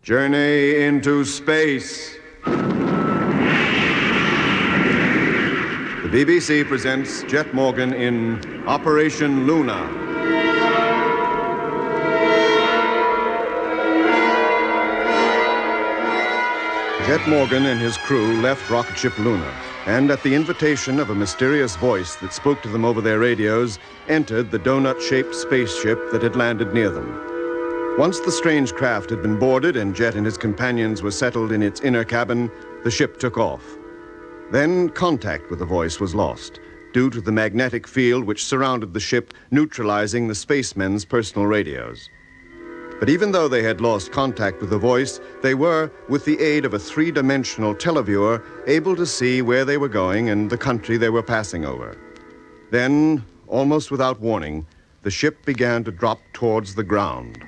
Journey into space. The BBC presents Jet Morgan in Operation Luna. Jet Morgan and his crew left rocket ship Luna, and at the invitation of a mysterious voice that spoke to them over their radios, entered the donut-shaped spaceship that had landed near them. Once the strange craft had been boarded and Jet and his companions were settled in its inner cabin, the ship took off. Then contact with the voice was lost, due to the magnetic field which surrounded the ship, neutralizing the spacemen's personal radios. But even though they had lost contact with the voice, they were, with the aid of a three-dimensional televiewer, able to see where they were going and the country they were passing over. Then, almost without warning, the ship began to drop towards the ground.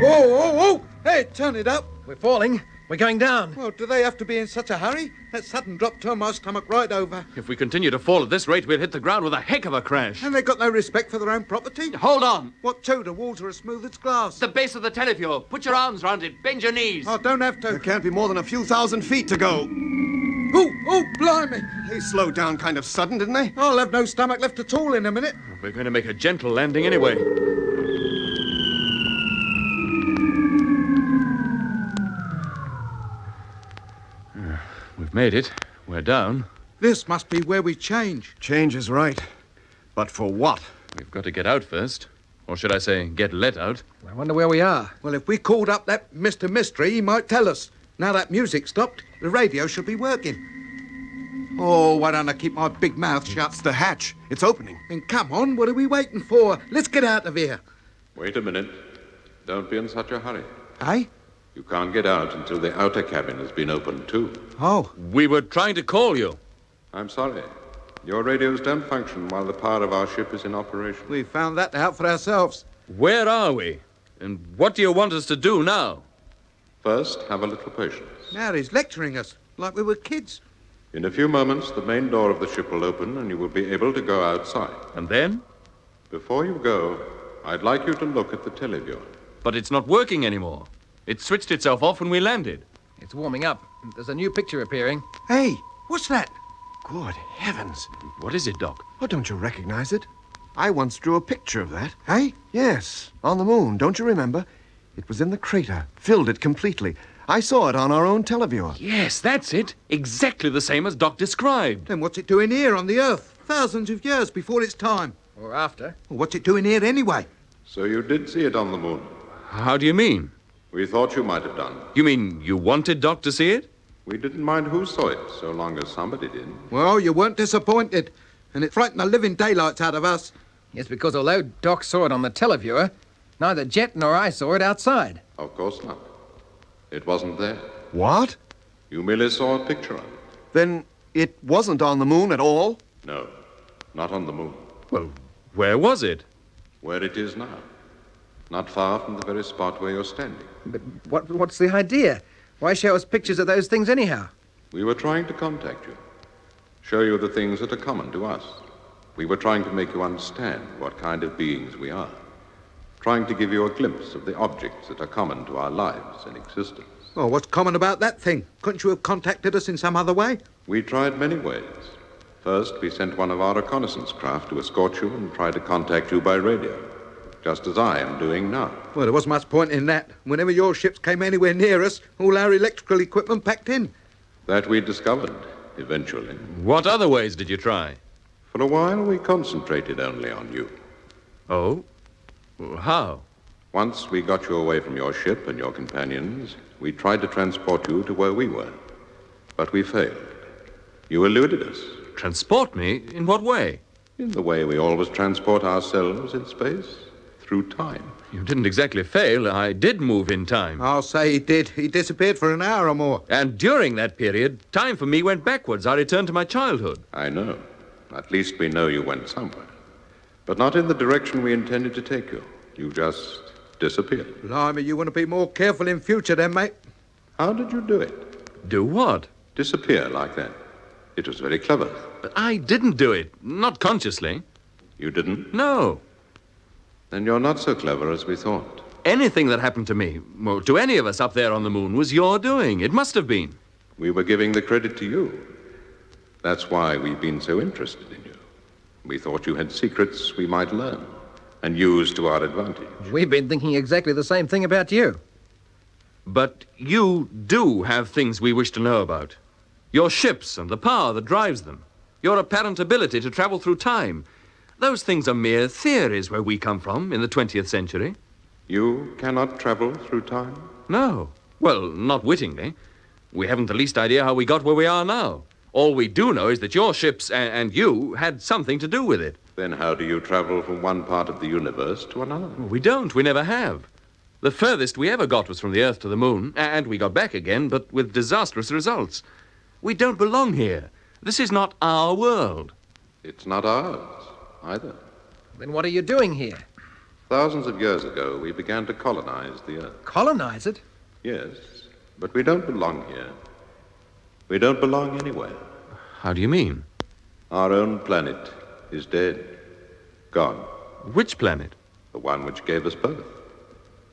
Whoa! Hey, turn it up. We're falling. We're going down. Well, do they have to be in such a hurry? That sudden drop turned my stomach right over. If we continue to fall at this rate, we'll hit the ground with a heck of a crash. And they got no respect for their own property? Hold on. What to? The walls are as smooth as glass. The base of the televiewer. Put your arms round it. Bend your knees. I don't have to. There can't be more than a few thousand feet to go. Oh, blimey. They slowed down kind of sudden, didn't they? I'll have no stomach left at all in a minute. We're going to make a gentle landing anyway. We've made it. We're down. This must be where we change. Change is right. But for what? We've got to get out first. Or should I say, get let out. I wonder where we are. Well, if we called up that Mr. Mystery, he might tell us. Now that music stopped, the radio should be working. Oh, why don't I keep my big mouth shut? It's the hatch. It's opening. Then come on, what are we waiting for? Let's get out of here. Wait a minute. Don't be in such a hurry. Eh? You can't get out until the outer cabin has been opened, too. Oh. We were trying to call you. I'm sorry. Your radios don't function while the power of our ship is in operation. We found that out for ourselves. Where are we? And what do you want us to do now? First, have a little patience. Now he's lecturing us, like we were kids. In a few moments, the main door of the ship will open and you will be able to go outside. And then? Before you go, I'd like you to look at the televiewer. But it's not working anymore. It switched itself off when we landed. It's warming up. There's a new picture appearing. Hey, what's that? Good heavens. What is it, Doc? Oh, don't you recognize it? I once drew a picture of that. Hey? Yes, on the moon. Don't you remember? It was in the crater, filled it completely. I saw it on our own televiewer. Yes, that's it. Exactly the same as Doc described. Then what's it doing here on the Earth? Thousands of years before its time. Or after. Well, what's it doing here anyway? So you did see it on the moon. How do you mean? We thought you might have done. You mean you wanted Doc to see it? We didn't mind who saw it, so long as somebody did. Well, you weren't disappointed. And it frightened the living daylights out of us. Yes, because although Doc saw it on the televiewer, neither Jet nor I saw it outside. Of course not. It wasn't there. What? You merely saw a picture of it. Then it wasn't on the moon at all? No, not on the moon. Well, where was it? Where it is now. Not far from the very spot where you're standing. But what's the idea? Why show us pictures of those things anyhow? We were trying to contact you. Show you the things that are common to us. We were trying to make you understand what kind of beings we are. Trying to give you a glimpse of the objects that are common to our lives and existence. Oh, what's common about that thing? Couldn't you have contacted us in some other way? We tried many ways. First, we sent one of our reconnaissance craft to escort you and try to contact you by radio, just as I am doing now. Well, there wasn't much point in that. Whenever your ships came anywhere near us, all our electrical equipment packed in. That we discovered, eventually. What other ways did you try? For a while, we concentrated only on you. Oh? How? Once we got you away from your ship and your companions, we tried to transport you to where we were. But we failed. You eluded us. Transport me? In what way? In the way we always transport ourselves in space. Through time. You didn't exactly fail. I did move in time. I'll say he did. He disappeared for an hour or more. And during that period, time for me went backwards. I returned to my childhood. I know. At least we know you went somewhere. But not in the direction we intended to take you. You just disappeared. Blimey, you want to be more careful in future then, mate. How did you do it? Do what? Disappear like that. It was very clever. But I didn't do it. Not consciously. You didn't? No. Then you're not so clever as we thought. Anything that happened to me, well, to any of us up there on the moon, was your doing. It must have been. We were giving the credit to you. That's why we've been so interested in you. We thought you had secrets we might learn and use to our advantage. We've been thinking exactly the same thing about you. But you do have things we wish to know about. Your ships and the power that drives them. Your apparent ability to travel through time. Those things are mere theories where we come from in the 20th century. You cannot travel through time? No. Well, not wittingly. We haven't the least idea how we got where we are now. All we do know is that your ships and you had something to do with it. Then how do you travel from one part of the universe to another? We don't. We never have. The furthest we ever got was from the Earth to the moon, and we got back again, but with disastrous results. We don't belong here. This is not our world. It's not ours, either. Then what are you doing here? Thousands of years ago, we began to colonize the Earth. Colonize it? Yes, but we don't belong here. We don't belong anywhere. How do you mean? Our own planet is dead. Gone. Which planet? The one which gave us birth.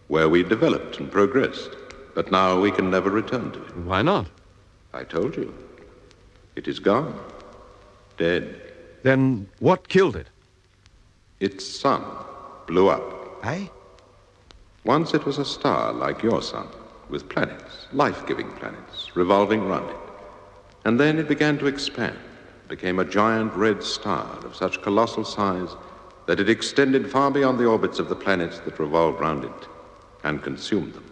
Where we developed and progressed. But now we can never return to it. Why not? I told you. It is gone. Dead. Then what killed it? Its sun blew up. Eh? Once it was a star like your sun, with planets, life-giving planets, revolving round it. And then it began to expand, became a giant red star of such colossal size that it extended far beyond the orbits of the planets that revolved round it and consumed them.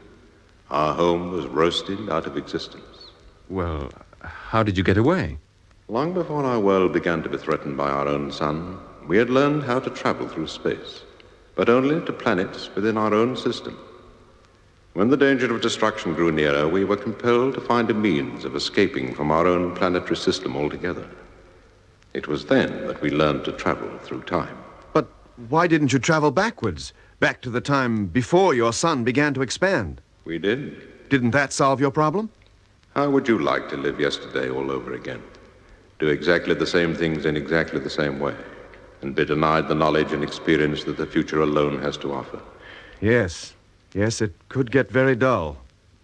Our home was roasted out of existence. Well, how did you get away? Long before our world began to be threatened by our own sun, we had learned how to travel through space, but only to planets within our own system. When the danger of destruction grew nearer, we were compelled to find a means of escaping from our own planetary system altogether. It was then that we learned to travel through time. But why didn't you travel backwards, back to the time before your sun began to expand? We did. Didn't that solve your problem? How would you like to live yesterday all over again? Do exactly the same things in exactly the same way, and be denied the knowledge and experience that the future alone has to offer? Yes. Yes, it could get very dull.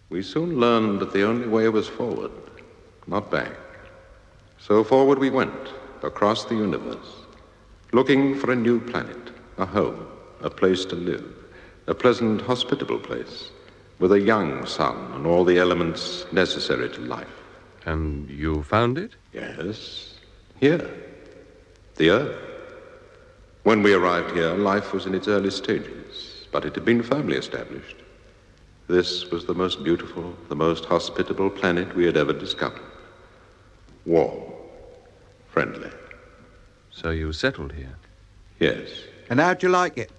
We soon learned that the only way was forward, not back. So forward we went, across the universe, looking for a new planet, a home, a place to live, a pleasant, hospitable place, with a young sun and all the elements necessary to life. And you found it? Yes, here, the Earth. When we arrived here, life was in its early stages, but it had been firmly established. This was the most beautiful, the most hospitable planet we had ever discovered. Warm, friendly. So you settled here? Yes. And how'd you like it?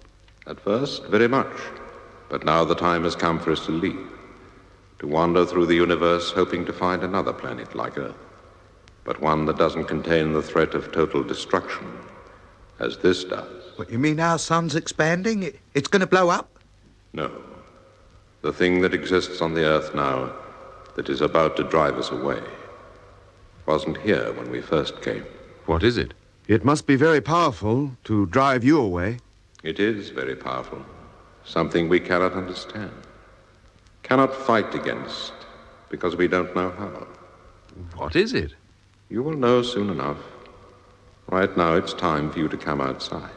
At first, very much. But now the time has come for us to leave, to wander through the universe hoping to find another planet like Earth, but one that doesn't contain the threat of total destruction, as this does. What, you mean our sun's expanding? It's going to blow up? No. The thing that exists on the Earth now, that is about to drive us away, wasn't here when we first came. What is it? It must be very powerful to drive you away. It is very powerful. Something we cannot understand, cannot fight against, because we don't know how. What is it? You will know soon enough. Right now, it's time for you to come outside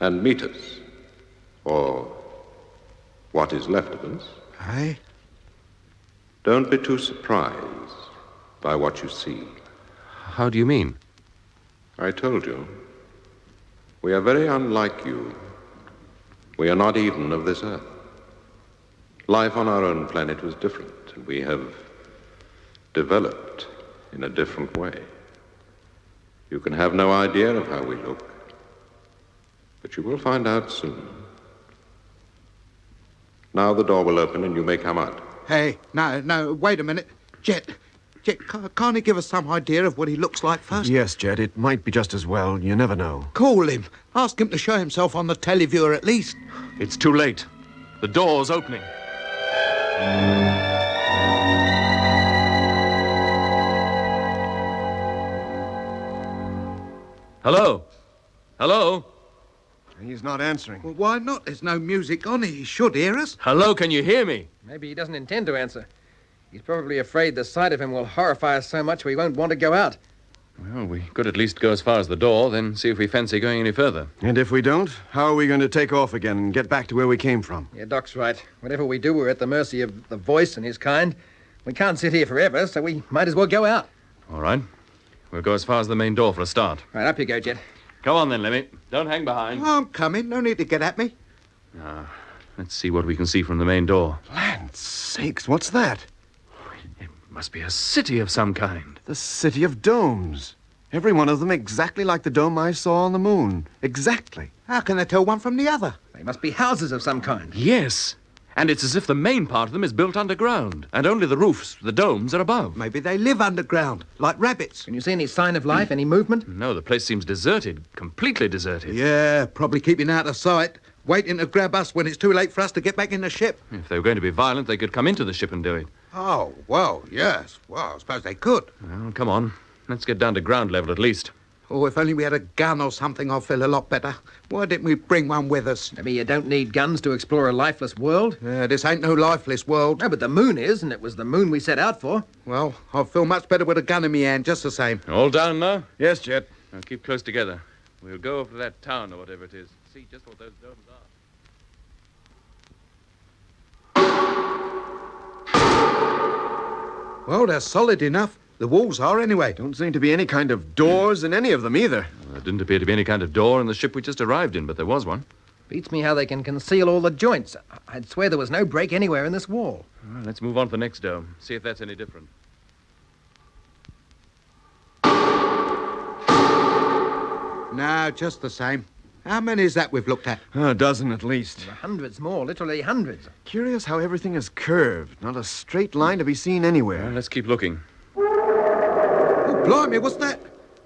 and meet us, or what is left of us. Aye. Don't be too surprised by what you see. How do you mean? I told you, we are very unlike you. We are not even of this Earth. Life on our own planet was different, and we have developed in a different way. You can have no idea of how we look, but you will find out soon. Now the door will open and you may come out. Hey, no, wait a minute. Jet, can't he give us some idea of what he looks like first? Yes, Jed, it might be just as well. You never know. Call him. Ask him to show himself on the televiewer at least. It's too late. The door's opening. Hello? Hello? He's not answering. Well, why not? There's no music on. He should hear us. Hello, can you hear me? Maybe he doesn't intend to answer. He's probably afraid the sight of him will horrify us so much we won't want to go out. Well, we could at least go as far as the door, then see if we fancy going any further. And if we don't, how are we going to take off again and get back to where we came from? Yeah, Doc's right. Whatever we do, we're at the mercy of the voice and his kind. We can't sit here forever, so we might as well go out. All right. We'll go as far as the main door for a start. Right, up you go, Jet. Go on then, Lemmy. Don't hang behind. Oh, I'm coming. No need to get at me. Let's see what we can see from the main door. Land sakes, what's that? It must be a city of some kind. The city of domes. Every one of them exactly like the dome I saw on the moon. Exactly. How can they tell one from the other? They must be houses of some kind. Yes. And it's as if the main part of them is built underground, and only the roofs, the domes, are above. Maybe they live underground, like rabbits. Can you see any sign of life, any movement? No, the place seems deserted, completely deserted. Yeah, probably keeping out of sight, waiting to grab us when it's too late for us to get back in the ship. If they were going to be violent, they could come into the ship and do it. Oh, well, yes. Well, I suppose they could. Well, come on. Let's get down to ground level at least. Oh, if only we had a gun or something, I'd feel a lot better. Why didn't we bring one with us? Maybe you don't need guns to explore a lifeless world. This ain't no lifeless world. No, but the moon is, and it was the moon we set out for. Well, I feel much better with a gun in my hand, just the same. All down now? Yes, Jet. Now keep close together. We'll go over to that town or whatever it is. See just what those domes are. Well, they're solid enough. The walls are, anyway. Don't seem to be any kind of doors in any of them either. Well, there didn't appear to be any kind of door in the ship we just arrived in, but there was one. Beats me how they can conceal all the joints. I'd swear there was no break anywhere in this wall. Well, let's move on to the next dome. See if that's any different. No, just the same. How many is that we've looked at? A dozen at least. Hundreds more, literally hundreds. Curious how everything is curved. Not a straight line to be seen anywhere. Well, let's keep looking. Oh, blimey, what's that?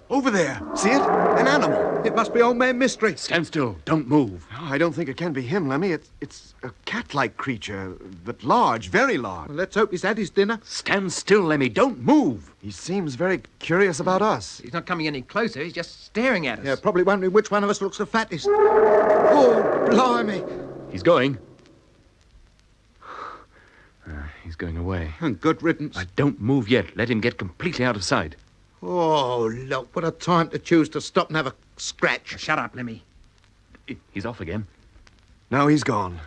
Over there. See it? An animal. It must be Old Man Mystery. Stand still. Don't move. Oh, I don't think it can be him, Lemmy. It's a cat-like creature, but large, very large. Well, let's hope he's had his dinner. Stand still, Lemmy. Don't move. He seems very curious about us. He's not coming any closer, he's just staring at us. Yeah, probably wondering which one of us looks the fattest. Oh, blimey. He's going. He's going away. And good riddance. Don't move yet. Let him get completely out of sight. Oh, look, what a time to choose to stop and have a scratch. Shut up, Lemmy. He's off again. Now he's gone.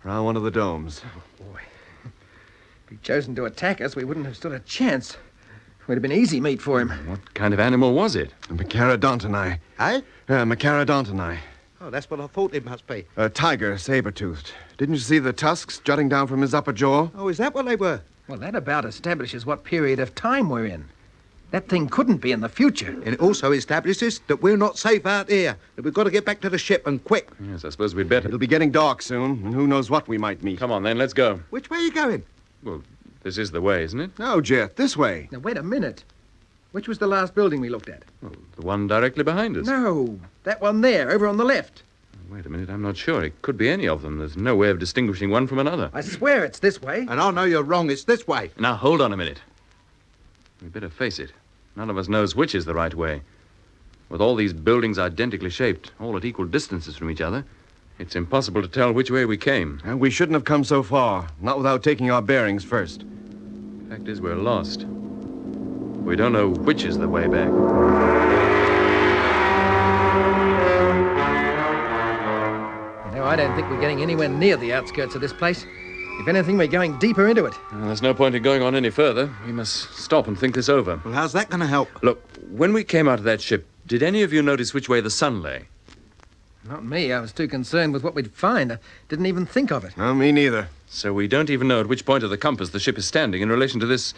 Round one of the domes. Boy. If he'd chosen to attack us, we wouldn't have stood a chance. We'd have been easy meat for him. What kind of animal was it? A Macarodontini. Eh? Macarodontini. Oh, that's what I thought it must be. A tiger, saber-toothed. Didn't you see the tusks jutting down from his upper jaw? Oh, is that what they were? Well, that about establishes what period of time we're in. That thing couldn't be in the future. And it also establishes that we're not safe out here, that we've got to get back to the ship and quick. Yes, I suppose we'd better. It'll be getting dark soon, and who knows what we might meet. Come on, then. Let's go. Which way are you going? Well, this is the way, isn't it? No, Jet, this way. Now, wait a minute. Which was the last building we looked at? Well, the one directly behind us. No, that one there, over on the left. Wait a minute. I'm not sure. It could be any of them. There's no way of distinguishing one from another. I swear it's this way. And I know you're wrong. It's this way. Now, hold on a minute. We'd better face it. None of us knows which is the right way. With all these buildings identically shaped, all at equal distances from each other, it's impossible to tell which way we came. We shouldn't have come so far, not without taking our bearings first. Fact is, we're lost. We don't know which is the way back. You know, I don't think we're getting anywhere near the outskirts of this place. If anything, we're going deeper into it. Well, there's no point in going on any further. We must stop and think this over. Well, how's that going to help? Look, when we came out of that ship, did any of you notice which way the sun lay? Not me. I was too concerned with what we'd find. I didn't even think of it. No, me neither. So we don't even know at which point of the compass the ship is standing in relation to this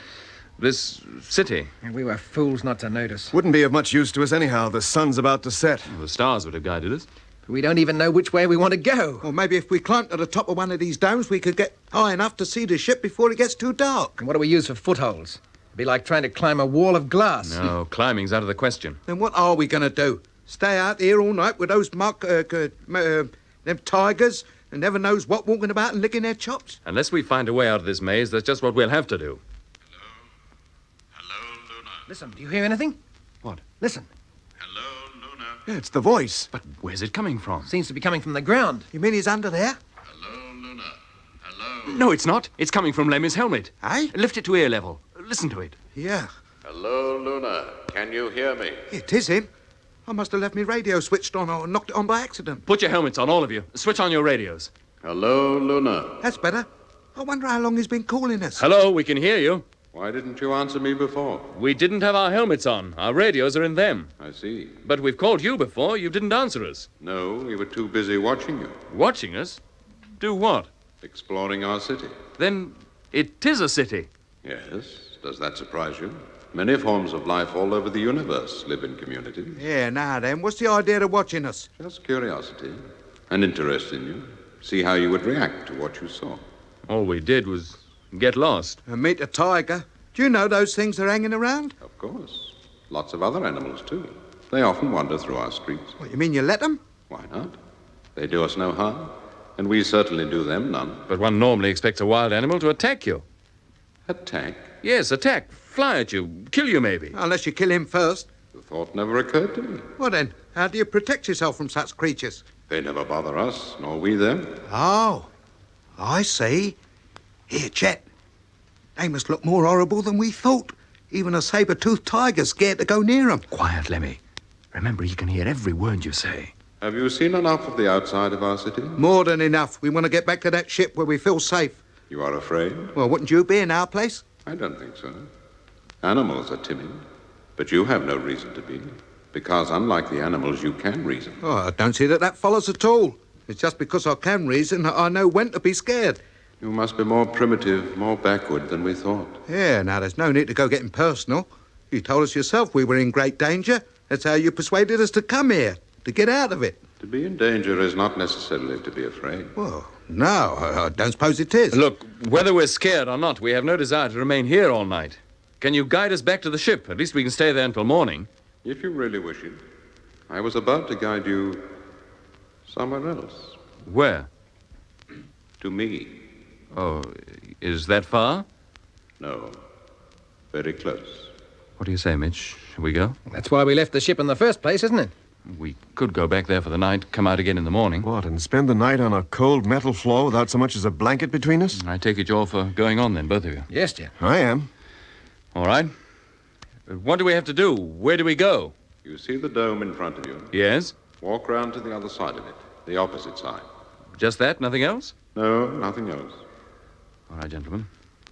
city. And we were fools not to notice. Wouldn't be of much use to us anyhow. The sun's about to set. Well, the stars would have guided us. We don't even know which way we want to go. Or maybe if we climbed to the top of one of these domes, we could get high enough to see the ship before it gets too dark. And what do we use for footholds? It'd be like trying to climb a wall of glass. No, climbing's out of the question. Then what are we going to do? Stay out here all night with those them tigers and never knows what walking about and licking their chops? Unless we find a way out of this maze, that's just what we'll have to do. Hello, Luna. Listen, do you hear anything? What? Listen. Hello, Luna. Yeah, it's the voice. But where's it coming from? Seems to be coming from the ground. You mean he's under there? Hello, Luna. Hello. No, it's not. It's coming from Lemmy's helmet. Eh? Lift it to ear level. Listen to it. Yeah. Hello, Luna. Can you hear me? It is him. I must have left my radio switched on or knocked it on by accident. Put your helmets on, all of you. Switch on your radios. Hello, Luna. That's better. I wonder how long he's been calling us. Hello, we can hear you. Why didn't you answer me before? We didn't have our helmets on. Our radios are in them. I see. But we've called you before. You didn't answer us. No, we were too busy watching you, Watching us? Do what? exploring our city. Then it is a city. Yes, does that surprise you? Many forms of life all over the universe live in communities. Yeah, now then, what's the idea of watching us? Just curiosity, an interest in you. See how you would react to what you saw. All we did was get lost. And meet a tiger. Do you know those things are hanging around? Of course. Lots of other animals, too. They often wander through our streets. What, you mean you let them? Why not? They do us no harm, and we certainly do them none. But one normally expects a wild animal to attack you. Attack? Yes, attack. Fly at you. Kill you, maybe. Unless you kill him first. The thought never occurred to me. Well then, how do you protect yourself from such creatures? They never bother us, nor we them. Oh, I see. Here, Chet. They must look more horrible than we thought. Even a saber-toothed tiger's scared to go near them. Quiet, Lemmy. Remember, he can hear every word you say. Have you seen enough of the outside of our city? More than enough. We want to get back to that ship where we feel safe. You are afraid? Well, wouldn't you be in our place? I don't think so. Animals are timid, but you have no reason to be. Because unlike the animals, you can reason. Oh, I don't see that follows at all. It's just because I can reason that I know when to be scared. You must be more primitive, more backward than we thought. Yeah, now there's no need to go getting personal. You told us yourself we were in great danger. That's how you persuaded us to come here, to get out of it. To be in danger is not necessarily to be afraid. Well, no, I don't suppose it is. Look, whether we're scared or not, we have no desire to remain here all night. Can you guide us back to the ship? At least we can stay there until morning. If you really wish it, I was about to guide you somewhere else. Where? To me. Oh, is that far? No. Very close. What do you say, Mitch? Shall we go? That's why we left the ship in the first place, isn't it? We could go back there for the night, come out again in the morning. What, and spend the night on a cold metal floor without so much as a blanket between us? I take it you're for going on then, both of you. Yes, dear. I am. All right. What do we have to do? Where do we go? You see the dome in front of you? Yes? Walk round to the other side of it, the opposite side. Just that? Nothing else? No, nothing else. All right, gentlemen.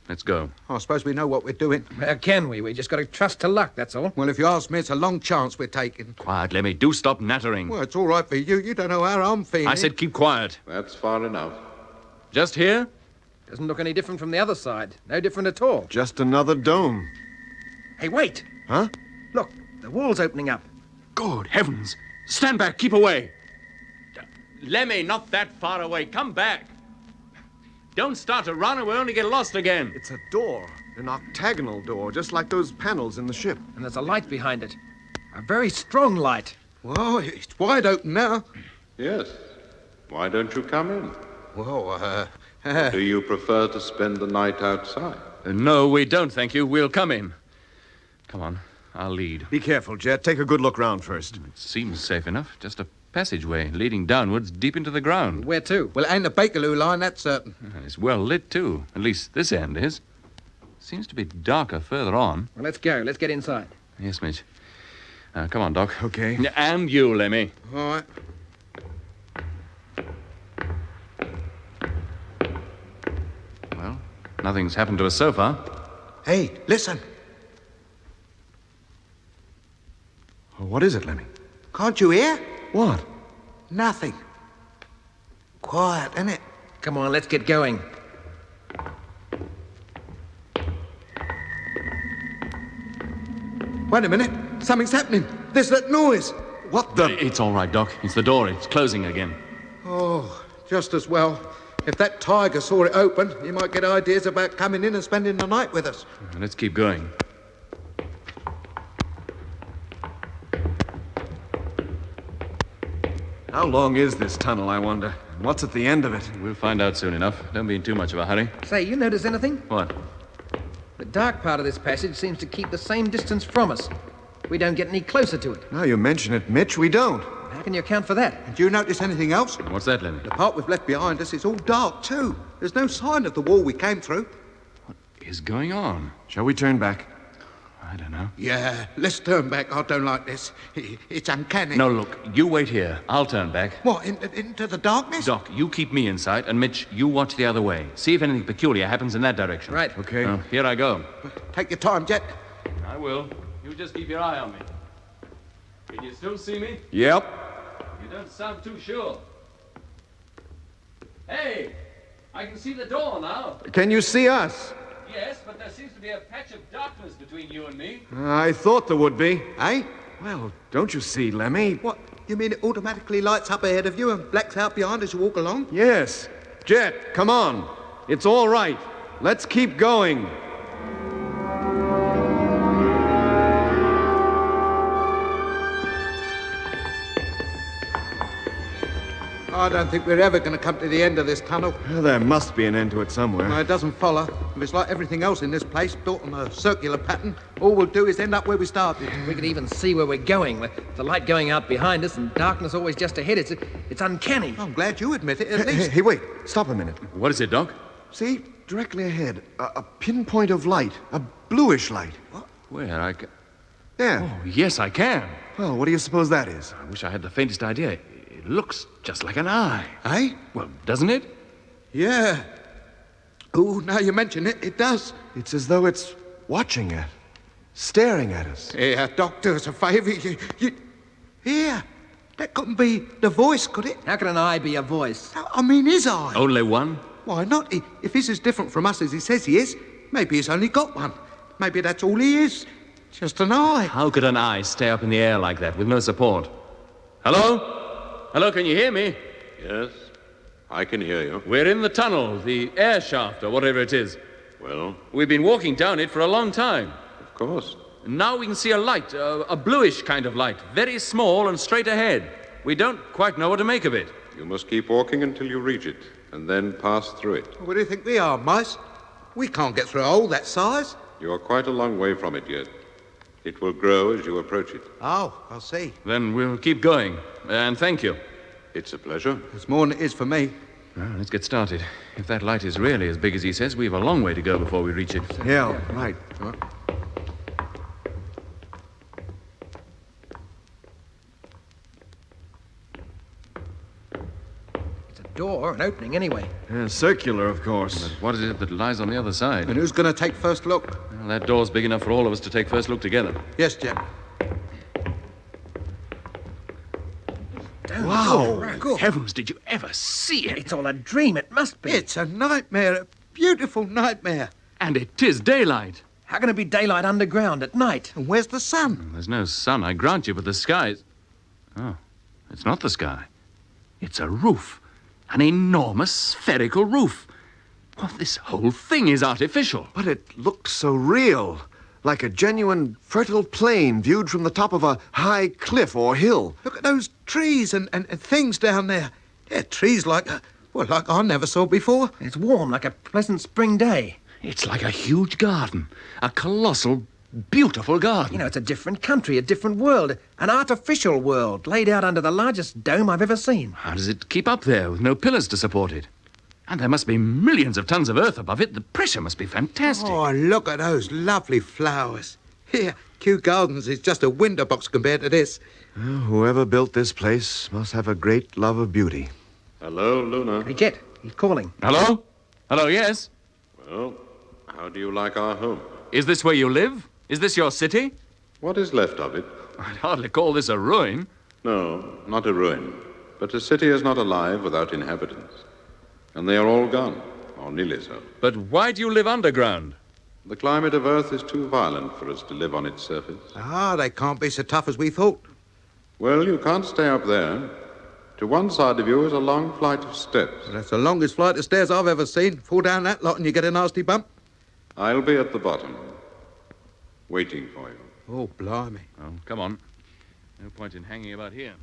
Let's go. I suppose we know what we're doing. How can we? We just got to trust to luck, that's all. Well, if you ask me, it's a long chance we're taking. Quiet, Lemmy. Do stop nattering. Well, it's all right for you. You don't know how I'm feeling. I said keep quiet. That's far enough. Just here? Doesn't look any different from the other side. No different at all. Just another dome. Hey, wait. Huh? Look, the wall's opening up. Good heavens. Stand back. Keep away. Lemmy, not that far away. Come back. Don't start to run or we'll only get lost again. It's a door. An octagonal door, just like those panels in the ship. And there's a light behind it. A very strong light. Well, it's wide open now. Yes. Why don't you come in? Well, Do you prefer to spend the night outside? No, we don't, thank you. We'll come in. Come on. I'll lead. Be careful, Jet. Take a good look round first. It seems safe enough. Just a passageway leading downwards deep into the ground. Where to? well, it ain't a Bakerloo line, that's certain. And it's well lit, too. At least this end is. Seems to be darker further on. Well, let's go. Let's get inside. Yes, Mitch. Come on, Doc. Okay. And you, Lemmy. All right. Well, nothing's happened to us so far. Hey, listen. What is it, Lemmy? Can't you hear? What? Nothing. Quiet, innit? Come on, let's get going. Wait a minute. Something's happening. There's that noise. What the... It's all right, Doc. It's the door. It's closing again. Oh, just as well. If that tiger saw it open, he might get ideas about coming in and spending the night with us. Let's keep going. How long is this tunnel, I wonder? And what's at the end of it? We'll find out soon enough. Don't be in too much of a hurry. Say, you notice anything? What? The dark part of this passage seems to keep the same distance from us. We don't get any closer to it. Now you mention it, Mitch, we don't. How can you account for that? Do you notice anything else? What's that, Lemmy? The part we've left behind us is all dark, too. There's no sign of the wall we came through. What is going on? Shall we turn back? I don't know. Yeah, let's turn back. I don't like this. It's uncanny. No, look, you wait here. I'll turn back. What, into the darkness? Doc, you keep me in sight, and Mitch, you watch the other way. See if anything peculiar happens in that direction. Right. Okay. Here I go. Take your time, Jet. I will. You just keep your eye on me. Can you still see me? Yep. You don't sound too sure. Hey, I can see the door now. Can you see us? Yes, but there seems to be a patch of darkness between you and me. I thought there would be. Eh? Well, don't you see, Lemmy? What, you mean it automatically lights up ahead of you and blacks out behind as you walk along? Yes. Jet, come on. It's all right. Let's keep going. I don't think we're ever going to come to the end of this tunnel. Well, there must be an end to it somewhere. No, it doesn't follow. If it's like everything else in this place, built on a circular pattern, all we'll do is end up where we started. We could even see where we're going, with the light going out behind us and darkness always just ahead. It's uncanny. I'm glad you admit it, at Hey, least. hey, wait. Stop a minute. What is it, Doc? See, directly ahead, a pinpoint of light, a bluish light. Where? I can... There. Oh, yes, I can. Well, what do you suppose that is? I wish I had the faintest idea. It looks just like an eye. Eh? Well, doesn't it? Yeah. Oh, now you mention it, it does. It's as though it's watching us, staring at us. Yeah, Doc, do us a favour. You... Here. That couldn't be the voice, could it? How can an eye be a voice? I mean, his eye. Only one? Why not? If he's as different from us as he says he is, maybe he's only got one. Maybe that's all he is. Just an eye. How could an eye stay up in the air like that with no support? Hello? Hello, can you hear me? Yes, I can hear you. We're in the tunnel, the air shaft, or whatever it is. Well, We've been walking down it for a long time. of course. Now we can see a light, a bluish kind of light, very small and straight ahead. We don't quite know what to make of it. You must keep walking until you reach it, and then pass through it. What do you think we are, mice? We can't get through a hole that size. You are quite a long way from it yet. It will grow as you approach it. Oh, I'll see. Then we'll keep going. And thank you. It's a pleasure. It's more than it is for me. Well, let's get started. If that light is really as big as he says, we've a long way to go before we reach it. Yeah, right. It's a door, an opening anyway. Circular, of course. What is it that lies on the other side? And who's going to take first look? Well, that door's big enough for all of us to take first look together. Yes, Jet. Wow. Good. Heavens, did you ever see it? It's all a dream, it must be. It's a nightmare, a beautiful nightmare. And it is daylight. How can it be daylight underground at night? And where's the sun? There's no sun, I grant you, but the sky's... Oh, it's not the sky. It's a roof. An enormous spherical roof. Well, this whole thing is artificial. But it looks so real. Like a genuine fertile plain viewed from the top of a high cliff or hill. Look at those trees and things down there. They're trees like I never saw before. It's warm, like a pleasant spring day. It's like a huge garden. A colossal, beautiful garden. You know, it's a different country, a different world. An artificial world laid out under the largest dome I've ever seen. How does it keep up there with no pillars to support it? And there must be millions of tons of earth above it. The pressure must be fantastic. Oh, look at those lovely flowers. Here, Kew Gardens is just a window box compared to this. Well, whoever built this place must have a great love of beauty. Hello, Luna. Hey, Jet, he's calling. Hello? Hello, yes? Well, how do you like our home? Is this where you live? Is this your city? What is left of it? I'd hardly call this a ruin. No, not a ruin. But a city is not alive without inhabitants. And they are all gone, or nearly so. But why do you live underground? The climate of Earth is too violent for us to live on its surface. Ah, they can't be so tough as we thought. Well, you can't stay up there. To one side of you is a long flight of steps. That's the longest flight of stairs I've ever seen. Fall down that lot and you get a nasty bump. I'll be at the bottom, waiting for you. Oh, blimey. Oh, come on. No point in hanging about here.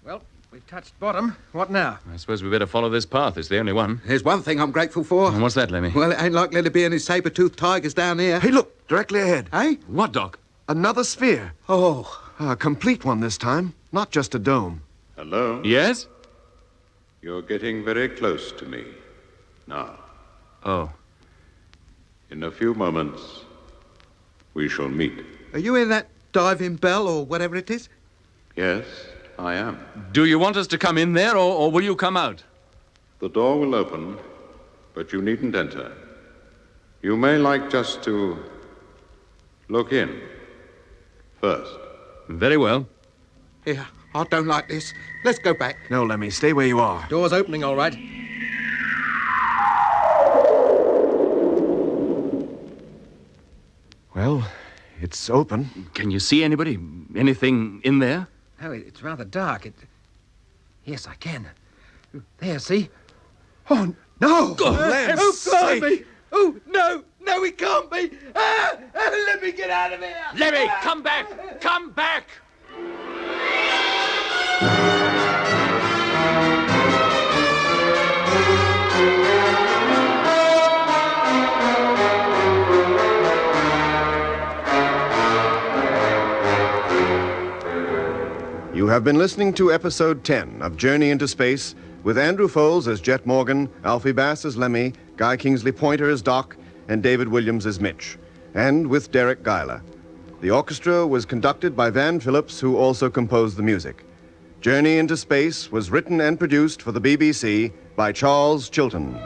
Well, We've touched bottom. What now? I suppose we better follow this path. It's the only one. There's one thing I'm grateful for. And what's that, Lemmy? Well, it ain't likely to be any saber-toothed tigers down here. Hey, look, directly ahead. Eh? What, Doc? Another sphere. Oh, A complete one this time, not just a dome. Hello? Yes? You're getting very close to me. Now, Oh. in a few moments, we shall meet. are you in that diving bell or whatever it is? Yes, I am. Do you want us to come in there, or will you come out? The door will open, but you needn't enter. You may like just to look in first. Very well. Here, I don't like this. Let's go back. No, Lemmy, stay where you are. Door's opening, all right. Well, it's open. Can you see anybody? Anything in there? Oh, it's rather dark. Yes, I can. There, see? Oh, no! Land's sake. Oh, no! No, he can't be! Let me get out of here! Lemmy, come back! Come back! You have been listening to episode 10 of Journey into Space with Andrew Foles as Jet Morgan, Alfie Bass as Lemmy, Guy Kingsley Pointer as Doc, and David Williams as Mitch, and with Derek Geiler. The orchestra was conducted by Van Phillips, who also composed the music. Journey into Space was written and produced for the BBC by Charles Chilton.